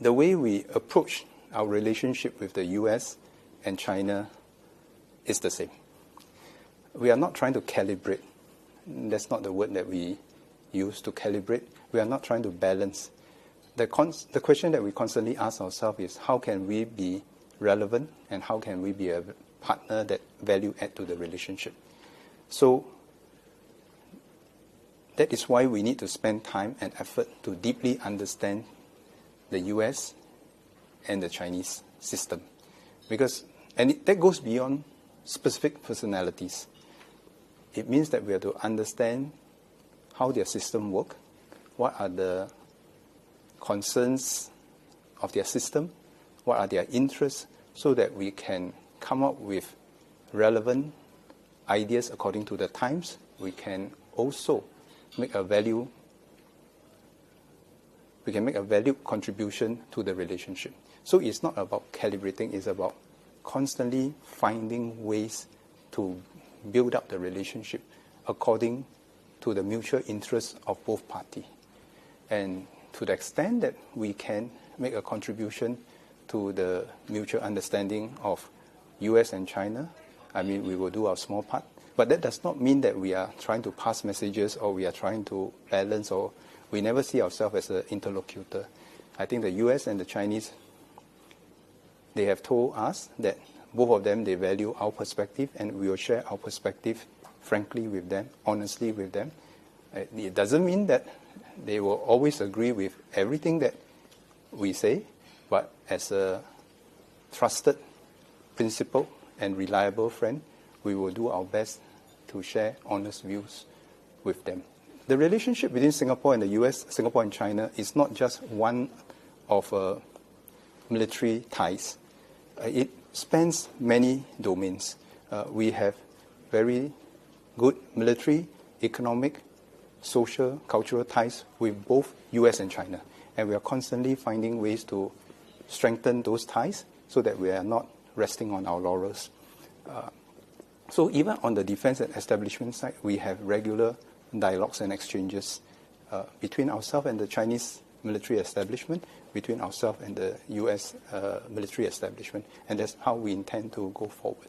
the way we approach our relationship with the US and China is the same. We are not trying to calibrate. That's not the word that we use, to calibrate. We are not trying to balance. The question that we constantly ask ourselves is, how can we be relevant and how can we be a partner that value add to the relationship? So that is why we need to spend time and effort to deeply understand the US and the Chinese system. That goes beyond specific personalities. It means that we have to understand how their system works, what are the concerns of their system, what are their interests, so that we can come up with relevant ideas according to the times. We can also make a value contribution to the relationship. So it's not about calibrating, it's about constantly finding ways to build up the relationship according to the mutual interests of both parties. And to the extent that we can make a contribution to the mutual understanding of US and China, we will do our small part. But that does not mean that we are trying to pass messages or we are trying to balance, or we never see ourselves as an interlocutor. I think the US and the Chinese, they have told us that both of them, they value our perspective, and we will share our perspective frankly with them, honestly with them. It doesn't mean that they will always agree with everything that we say, but as a trusted, principled, and reliable friend, we will do our best to share honest views with them. The relationship between Singapore and the US, Singapore and China, is not just one of military ties. It spans many domains. We have very good military, economic, social, cultural ties with both US and China. And we are constantly finding ways to strengthen those ties so that we are not resting on our laurels. So even on the defense and establishment side, we have regular dialogues and exchanges between ourselves and the Chinese military establishment, between ourselves and the US military establishment. And that's how we intend to go forward.